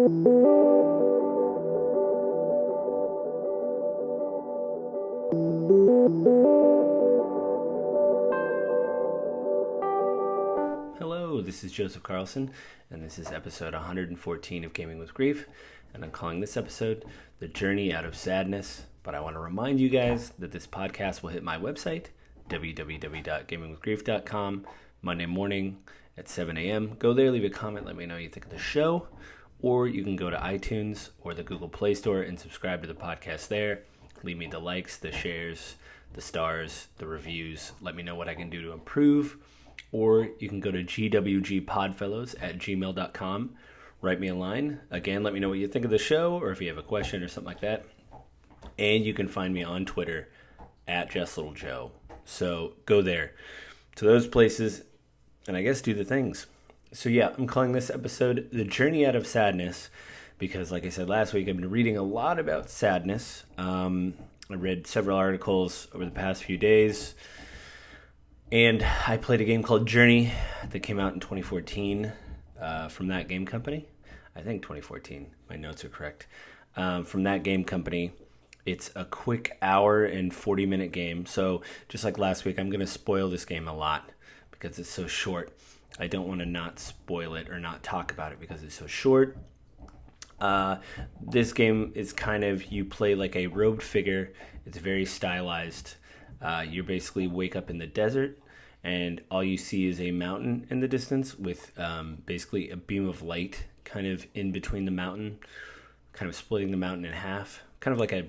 Hello, this is Joseph Carlson, and this is episode 114 of Gaming with Grief, and I'm calling this episode The Journey Out of Sadness. But I want to remind you guys that this podcast will hit my website, www.gamingwithgrief.com, Monday morning at 7 a.m. Go there, leave a comment, let me know what you think of the show, or you can go to iTunes or the Google Play Store and subscribe to the podcast there. Leave me the likes, the shares, the stars, the reviews. Let me know what I can do to improve. Or you can go to gwgpodfellows@gmail.com. Write me a line. Again, let me know what you think of the show or if you have a question or something like that. And you can find me on Twitter @JustLittleJoe. So go there to those places and I guess do the things. So yeah, I'm calling this episode The Journey Out of Sadness because like I said last week, I've been reading a lot about sadness. I read several articles over the past few days. And I played a game called Journey that came out in 2014 from that game company. I think 2014. My notes are correct. From that game company. It's a quick hour and 40-minute game. So just like last week, I'm going to spoil this game a lot because it's so short. I don't want to not spoil it or not talk about it because it's so short. This game is kind of, you play like a robed figure. It's very stylized. You basically wake up in the desert and all you see is a mountain in the distance with basically a beam of light kind of in between the mountain, kind of splitting the mountain in half, kind of like a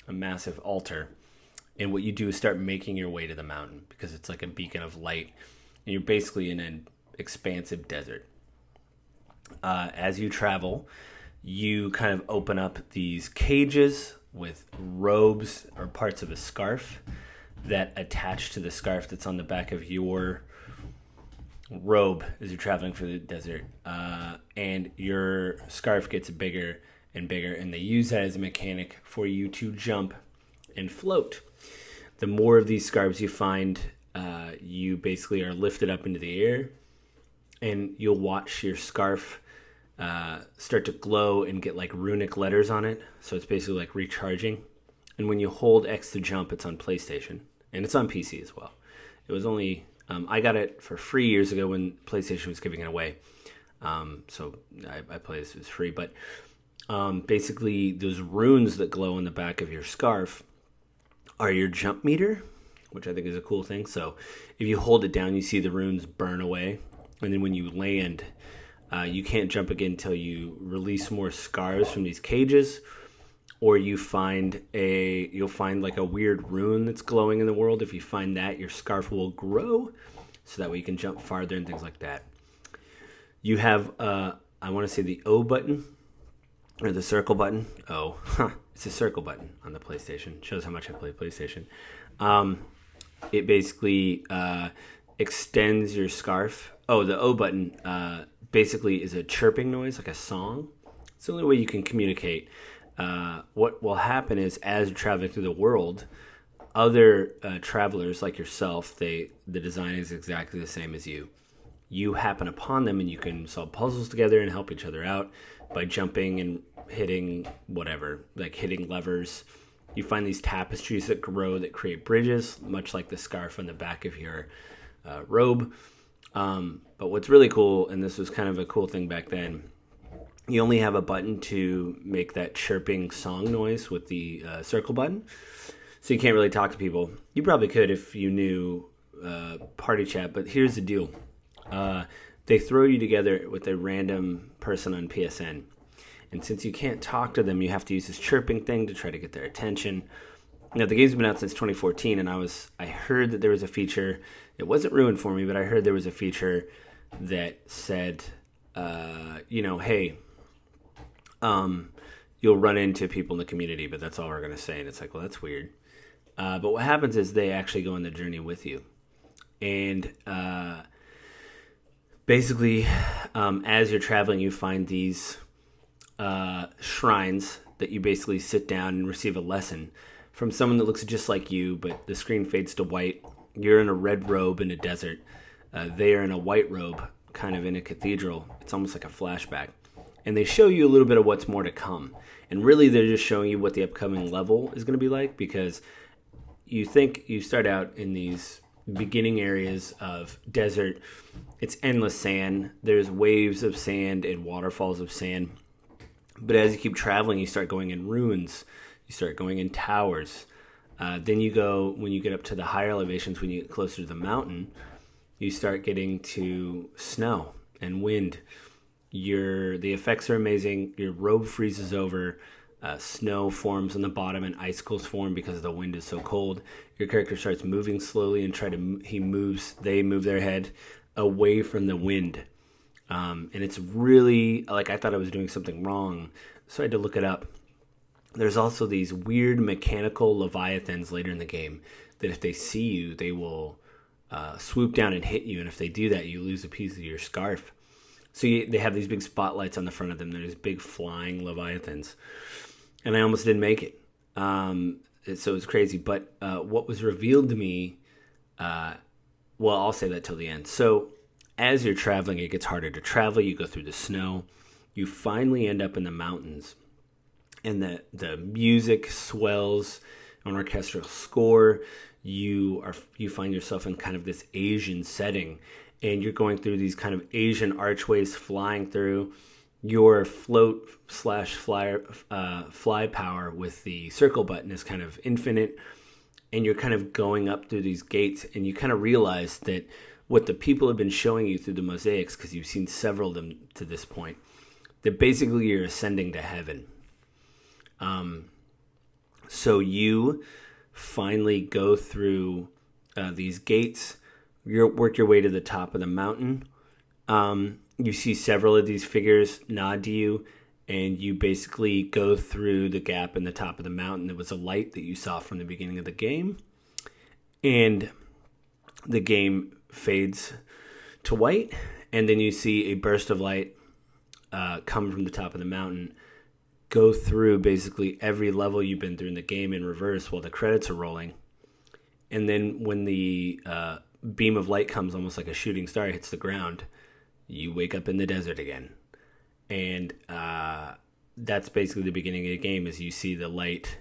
massive altar. And what you do is start making your way to the mountain because it's like a beacon of light. And you're basically in an expansive desert. As you travel, you kind of open up these cages with robes or parts of a scarf that attach to the scarf that's on the back of your robe as you're traveling through the desert. And your scarf gets bigger and bigger, and they use that as a mechanic for you to jump and float. The more of these scarves you find, you basically are lifted up into the air, and you'll watch your scarf start to glow and get like runic letters on it. So it's basically like recharging. And when you hold X to jump, it's on PlayStation. And it's on PC as well. It was only... I got it for free years ago when PlayStation was giving it away. So I played this. It was free. But basically, those runes that glow on the back of your scarf are your jump meter, which I think is a cool thing. So if you hold it down, you see the runes burn away. And then when you land, you can't jump again until you release more scars from these cages. Or you'll find like a weird rune that's glowing in the world. If you find that, your scarf will grow, so that way you can jump farther and things like that. You have, I want to say the O button, or the circle button. It's a circle button on the PlayStation. Shows how much I play PlayStation. It basically extends your scarf. The O button basically is a chirping noise, like a song. It's the only way you can communicate. What will happen is as you're traveling through the world, other travelers like yourself, the design is exactly the same as you. You happen upon them and you can solve puzzles together and help each other out by jumping and hitting whatever, like hitting levers. You find these tapestries that grow that create bridges, much like the scarf on the back of your robe. But what's really cool, and this was kind of a cool thing back then, you only have a button to make that chirping song noise with the circle button. So you can't really talk to people. You probably could if you knew party chat, but here's the deal. They throw you together with a random person on PSN. And since you can't talk to them, you have to use this chirping thing to try to get their attention. Now, the game's been out since 2014, and I heard that there was a feature. It wasn't ruined for me, but I heard there was a feature that said, hey, you'll run into people in the community, but that's all we're going to say. And it's like, well, that's weird. But what happens is they actually go on the journey with you. And basically, as you're traveling, you find these shrines that you basically sit down and receive a lesson from someone that looks just like you, but the screen fades to white. You're in a red robe in a desert. They are in a white robe, kind of in a cathedral. It's almost like a flashback. and they show you a little bit of what's more to come. And really, they're just showing you what the upcoming level is going to be like, because you think you start out in these beginning areas of desert. It's endless sand. There's waves of sand and waterfalls of sand. But as you keep traveling, you start going in ruins. You start going in towers. Then you go, when you get up to the higher elevations, when you get closer to the mountain, you start getting to snow and wind. The effects are amazing. Your robe freezes over. Snow forms on the bottom and icicles form because the wind is so cold. Your character starts moving slowly and they move their head away from the wind. And it's really, like, I thought I was doing something wrong, so I had to look it up. There's also these weird mechanical leviathans later in the game that if they see you, they will swoop down and hit you. And if they do that, you lose a piece of your scarf. So they have these big spotlights on the front of them. There's big flying leviathans. And I almost didn't make it. So it was crazy. But what was revealed to me, well, I'll say that till the end. So as you're traveling, it gets harder to travel. You go through the snow. You finally end up in the mountains. And the music swells, an orchestral score. You find yourself in kind of this Asian setting, and you're going through these kind of Asian archways, flying through. Your float / fly power with the circle button is kind of infinite, and you're kind of going up through these gates, and you kind of realize that what the people have been showing you through the mosaics, because you've seen several of them to this point, that basically you're ascending to heaven. So you finally go through these gates. Work your way to the top of the mountain. You see several of these figures nod to you, and you basically go through the gap in the top of the mountain. There was a light that you saw from the beginning of the game, and the game fades to white, and then you see a burst of light come from the top of the mountain, go through basically every level you've been through in the game in reverse while the credits are rolling. And then when the beam of light comes, almost like a shooting star, hits the ground, you wake up in the desert again. And that's basically the beginning of the game, is you see the light.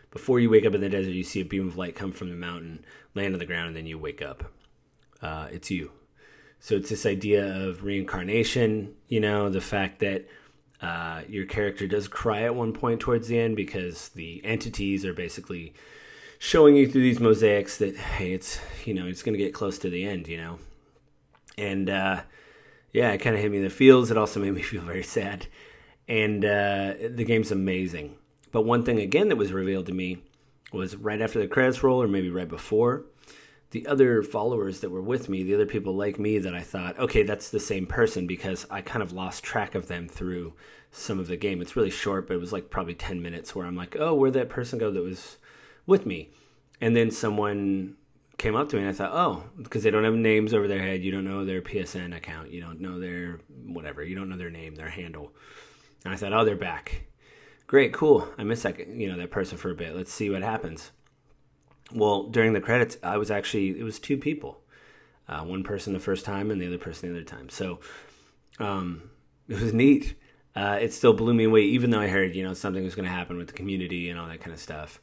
Before you wake up in the desert, you see a beam of light come from the mountain, land on the ground, and then you wake up. It's you. So it's this idea of reincarnation, the fact that your character does cry at one point towards the end, because the entities are basically showing you through these mosaics that, hey, it's going to get close to the end, And it kind of hit me in the feels. It also made me feel very sad. And the game's amazing. But one thing, again, that was revealed to me was right after the credits roll, or maybe right before, the other followers that were with me, the other people like me that I thought, okay, that's the same person, because I kind of lost track of them through some of the game. It's really short, but it was like probably 10 minutes where I'm like, oh, where'd that person go that was with me? And then someone came up to me, and I thought, oh, because they don't have names over their head, you don't know their PSN account, you don't know their whatever, you don't know their name, their handle. And I thought, oh, they're back. Great, cool. I missed that person for a bit. Let's see what happens. Well, during the credits, it was two people. One person the first time and the other person the other time. So it was neat. It still blew me away, even though I heard, something was going to happen with the community and all that kind of stuff.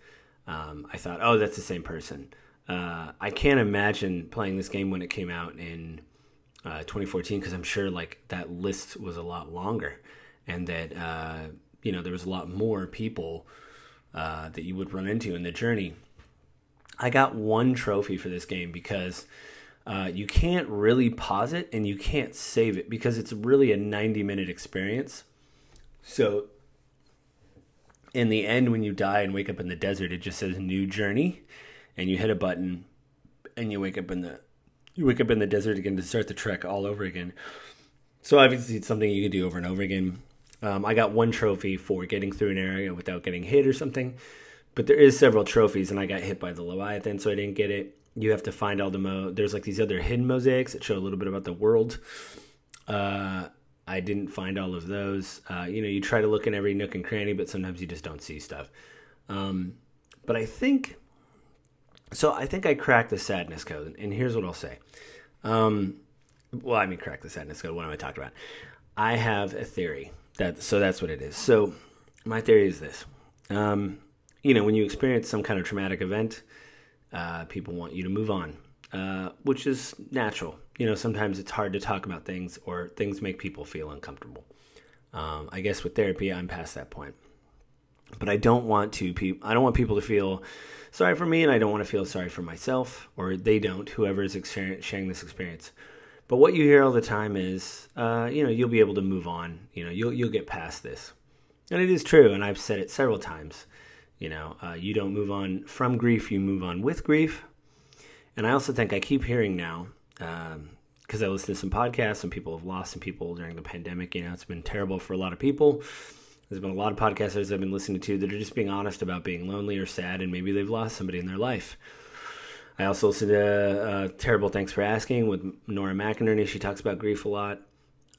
I thought, oh, that's the same person. I can't imagine playing this game when it came out in 2014, because I'm sure that list was a lot longer, and that there was a lot more people that you would run into in the journey. I got one trophy for this game because you can't really pause it and you can't save it, because it's really a 90-minute experience. So in the end, when you die and wake up in the desert, it just says new journey, and you hit a button and you wake up in the desert again to start the trek all over again. So obviously it's something you can do over and over again. I got one trophy for getting through an area without getting hit or something. But there is several trophies, and I got hit by the Leviathan, so I didn't get it. You have to find all there's these other hidden mosaics that show a little bit about the world. I didn't find all of those. You try to look in every nook and cranny, but sometimes you just don't see stuff. But I think I cracked the sadness code, and here's what I'll say. Crack the sadness code. What am I talking about? I have a theory. That's what it is. So my theory is this. When you experience some kind of traumatic event, people want you to move on, which is natural. Sometimes it's hard to talk about things, or things make people feel uncomfortable. I guess with therapy, I'm past that point. But I don't want people to feel sorry for me, and I don't want to feel sorry for myself, or they don't, whoever is sharing this experience. But what you hear all the time is, you'll be able to move on. You'll get past this. And it is true, and I've said it several times. You don't move on from grief, you move on with grief. And I also think I keep hearing now, because I listen to some podcasts, and people have lost some people during the pandemic. It's been terrible for a lot of people. There's been a lot of podcasters I've been listening to that are just being honest about being lonely or sad, and maybe they've lost somebody in their life. I also listen to Terrible Thanks for Asking with Nora McInerney. She talks about grief a lot.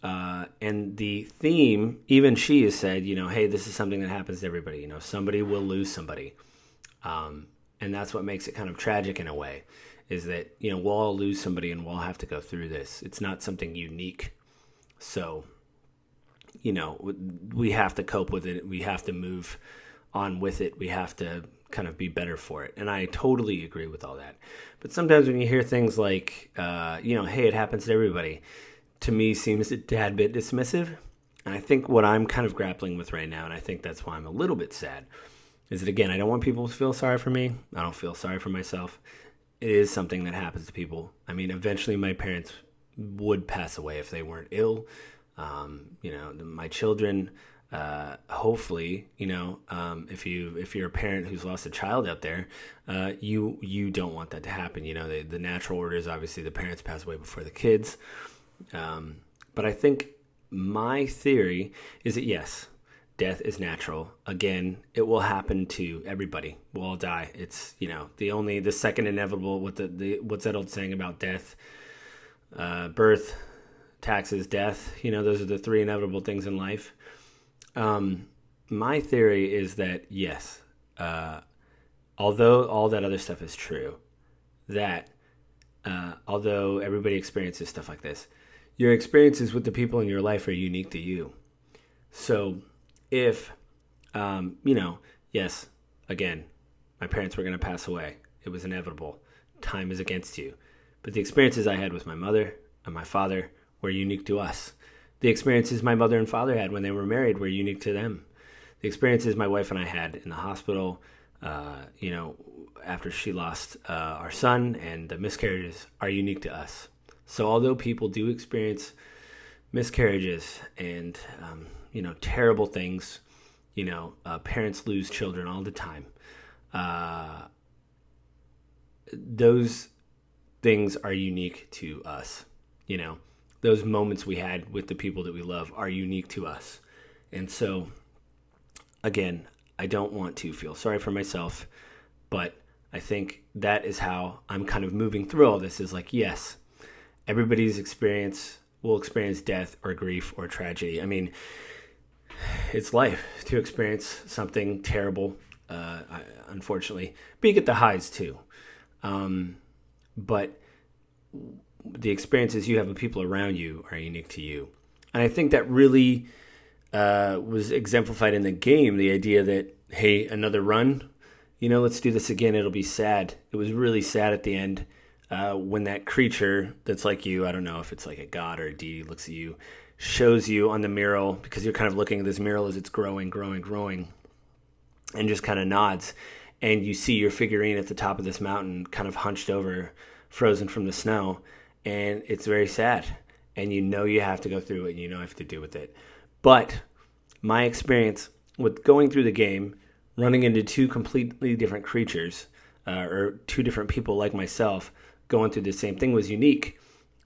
And the theme, even she has said, hey, this is something that happens to everybody. Somebody will lose somebody. And that's what makes it kind of tragic in a way, is that, we'll all lose somebody and we'll all have to go through this. It's not something unique. So, we have to cope with it. We have to move on with it. We have to kind of be better for it. And I totally agree with all that. But sometimes when you hear things like, hey, it happens to everybody, to me seems a tad bit dismissive. And I think what I'm kind of grappling with right now, and I think that's why I'm a little bit sad, is that, again, I don't want people to feel sorry for me. I don't feel sorry for myself. It is something that happens to people. I mean, eventually my parents would pass away if they weren't ill. My children, hopefully, if you're a parent who's lost a child out there, you don't want that to happen. The natural order is obviously the parents pass away before the kids. But I think my theory is that, yes, death is natural. Again, it will happen to everybody. We'll all die. It's, the second inevitable, what's that old saying about death? Birth, taxes, death. Those are the three inevitable things in life. My theory is that, yes, although all that other stuff is true, that although everybody experiences stuff like this, your experiences with the people in your life are unique to you. So if, yes, again, my parents were going to pass away. It was inevitable. Time is against you. But the experiences I had with my mother and my father were unique to us. The experiences my mother and father had when they were married were unique to them. The experiences my wife and I had in the hospital, after she lost our son and the miscarriages, are unique to us. So although people do experience miscarriages and, terrible things, parents lose children all the time, those things are unique to us. Those moments we had with the people that we love are unique to us. And so, again, I don't want to feel sorry for myself, but I think that is how I'm kind of moving through all this, is like, yes, everybody's will experience death or grief or tragedy. I mean, it's life to experience something terrible, unfortunately. But you get the highs too. But the experiences you have with people around you are unique to you. And I think that really was exemplified in the game, the idea that, hey, another run, let's do this again, it'll be sad. It was really sad at the end when that creature that's like you, I don't know if it's like a god or a deity, looks at you, shows you on the mural, because you're kind of looking at this mural as it's growing, and just kind of nods. And you see your figurine at the top of this mountain, kind of hunched over, frozen from the snow. And it's very sad. And you have to go through it, and you have to deal with it. But my experience with going through the game, running into two completely different creatures, or two different people like myself, going through the same thing was unique.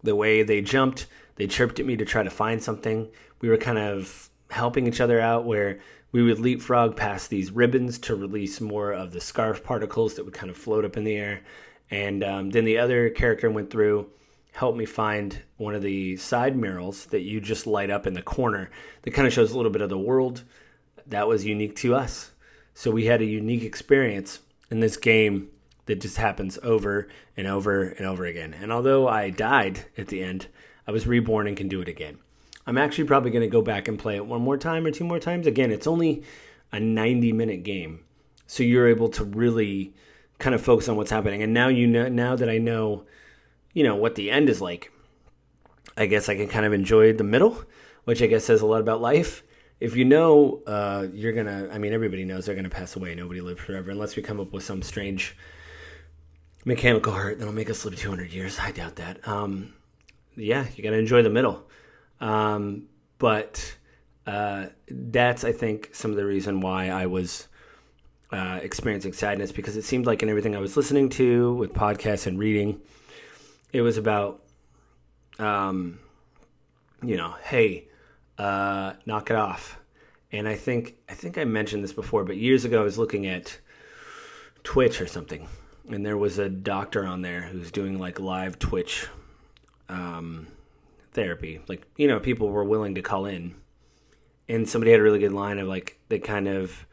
The way they jumped, they chirped at me to try to find something. We were kind of helping each other out, where we would leapfrog past these ribbons to release more of the scarf particles that would kind of float up in the air. And then the other character went through, helped me find one of the side murals that you just light up in the corner that kind of shows a little bit of the world that was unique to us. So we had a unique experience in this game that just happens over and over and over again. And although I died at the end, I was reborn and can do it again. I'm actually probably going to go back and play it one more time or two more times. Again, it's only a 90-minute game, so you're able to really kind of focus on what's happening. And now now that I know, what the end is like, I guess I can kind of enjoy the middle, which I guess says a lot about life. If you know, you're going to, everybody knows they're going to pass away. Nobody lives forever unless we come up with some strange mechanical heart that'll make us live 200 years. I doubt that. Yeah, you got to enjoy the middle. But that's, I think, some of the reason why I was experiencing sadness, because it seemed like in everything I was listening to with podcasts and reading, it was about, hey, knock it off. And I think I mentioned this before, but years ago I was looking at Twitch or something, and there was a doctor on there who's doing like live Twitch therapy. Like, people were willing to call in, and somebody had a really good line of like, they kind of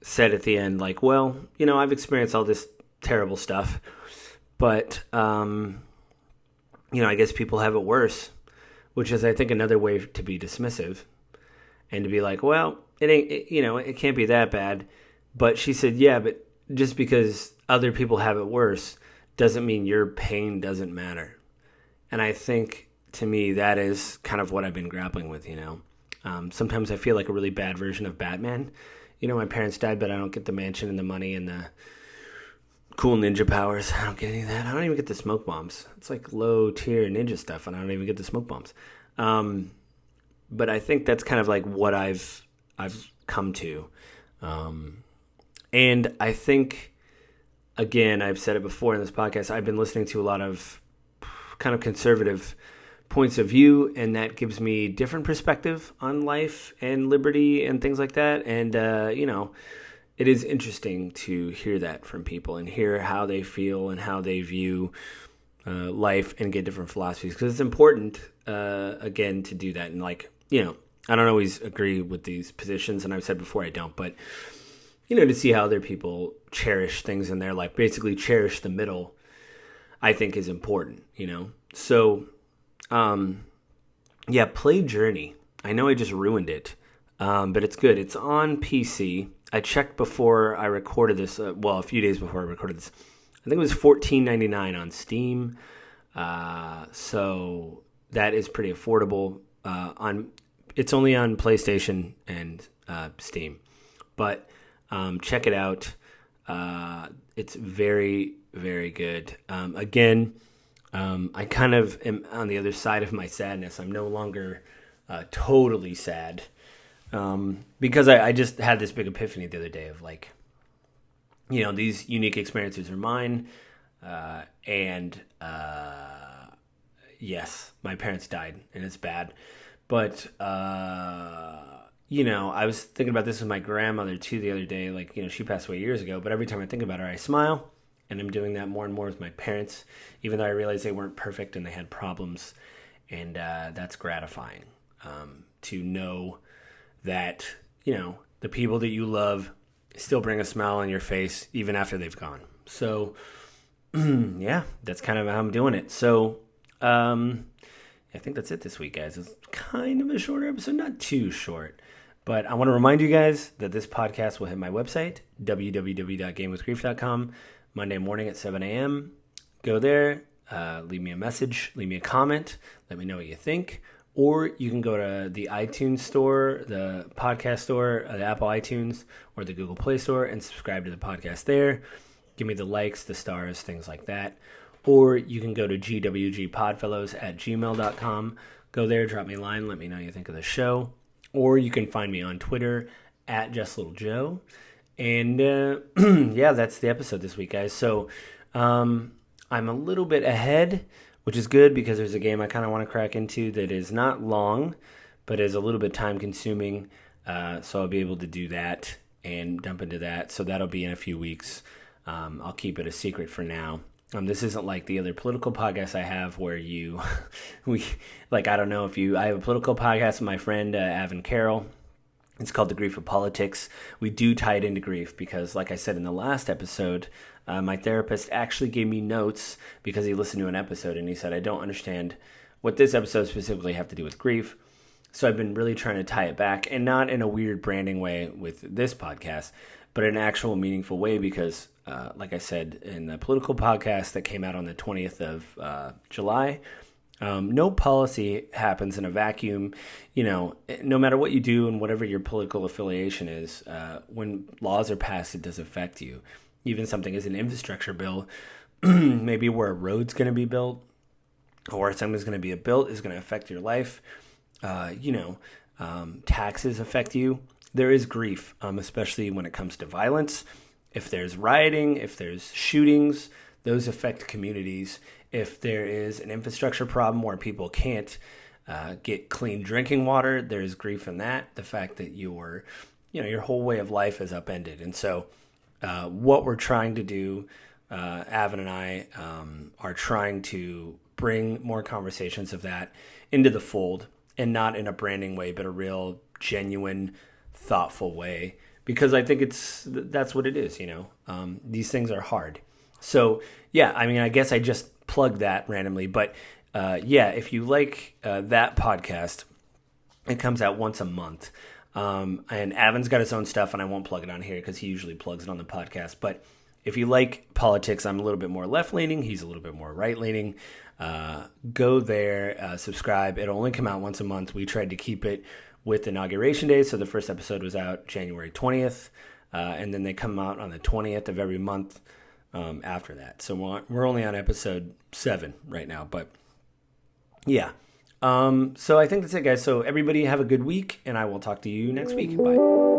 said at the end, like, well, I've experienced all this terrible stuff, but I guess people have it worse, which is, I think, another way to be dismissive and to be like, well, it can't be that bad. But she said, yeah, but just because other people have it worse doesn't mean your pain doesn't matter. And I think, to me, that is kind of what I've been grappling with, Sometimes I feel like a really bad version of Batman. My parents died, but I don't get the mansion and the money and the cool ninja powers. I don't get any of that. I don't even get the smoke bombs. It's like low tier ninja stuff, and I don't even get the smoke bombs. But I think that's kind of like what I've come to. And I think, again, I've said it before in this podcast, I've been listening to a lot of kind of conservative points of view, and that gives me different perspective on life and liberty and things like that. And, it is interesting to hear that from people and hear how they feel and how they view life and get different philosophies, because it's important, again, to do that. And like, I don't always agree with these positions, and I've said before I don't, but, to see how other people cherish things in their life, basically cherish the middle, I think is important, So, yeah, play Journey. I know I just ruined it, but it's good. It's on PC. I checked before I recorded this, a few days before I recorded this. I think it was $14.99 on Steam. So that is pretty affordable. It's only on PlayStation and Steam. But check it out. It's very, very good. Again, I kind of am on the other side of my sadness. I'm no longer totally sad. Because I just had this big epiphany the other day of like, these unique experiences are mine. And yes, my parents died and it's bad. But, I was thinking about this with my grandmother too the other day. Like, she passed away years ago, but every time I think about her, I smile. And I'm doing that more and more with my parents, even though I realized they weren't perfect and they had problems. And that's gratifying to know that, the people that you love still bring a smile on your face even after they've gone. So, yeah, that's kind of how I'm doing it. So, I think that's it this week, guys. It's kind of a shorter episode, not too short. But I want to remind you guys that this podcast will hit my website, www.gamewithgrief.com, Monday morning at 7 a.m. Go there, leave me a message, leave me a comment, let me know what you think. Or you can go to the iTunes store, the podcast store, the Apple iTunes, or the Google Play Store and subscribe to the podcast there. Give me the likes, the stars, things like that. Or you can go to gwgpodfellows@gmail.com. Go there, drop me a line, let me know what you think of the show. Or you can find me on Twitter @JustLittleJoe. And yeah, that's the episode this week, guys. So I'm a little bit ahead, which is good because there's a game I kind of want to crack into that is not long, but is a little bit time consuming. So I'll be able to do that and dump into that. So that'll be in a few weeks. I'll keep it a secret for now. This isn't like the other political podcasts I have where I don't know if I have a political podcast with my friend, Avin Carroll. It's called The Grief of Politics. We do tie it into grief because, like I said in the last episode, my therapist actually gave me notes because he listened to an episode and he said, I don't understand what this episode specifically have to do with grief. So I've been really trying to tie it back, and not in a weird branding way with this podcast, but in an actual meaningful way because, like I said, in the political podcast that came out on the 20th of July, no policy happens in a vacuum. No matter what you do and whatever your political affiliation is, when laws are passed, it does affect you. Even something as an infrastructure bill, maybe where a road's going to be built or something's going to be built is going to affect your life. Taxes affect you. There is grief, especially when it comes to violence. If there's rioting, if there's shootings, those affect communities. If there is an infrastructure problem where people can't get clean drinking water, there's grief in that. The fact that your whole way of life is upended. And so what we're trying to do, Avin and I are trying to bring more conversations of that into the fold, and not in a branding way, but a real genuine, thoughtful way. Because I think that's what it is, These things are hard. So, yeah, I guess I just plugged that randomly. But, if you like that podcast, it comes out once a month. And Avin's got his own stuff, and I won't plug it on here because he usually plugs it on the podcast. But if you like politics, I'm a little bit more left-leaning. He's a little bit more right-leaning. Go there, subscribe. It'll only come out once a month. We tried to keep it with Inauguration Day, so the first episode was out January 20th, and then they come out on the 20th of every month after that. So we're only on episode 7 right now, but yeah. So I think that's it, guys. So everybody have a good week, and I will talk to you next week. Bye.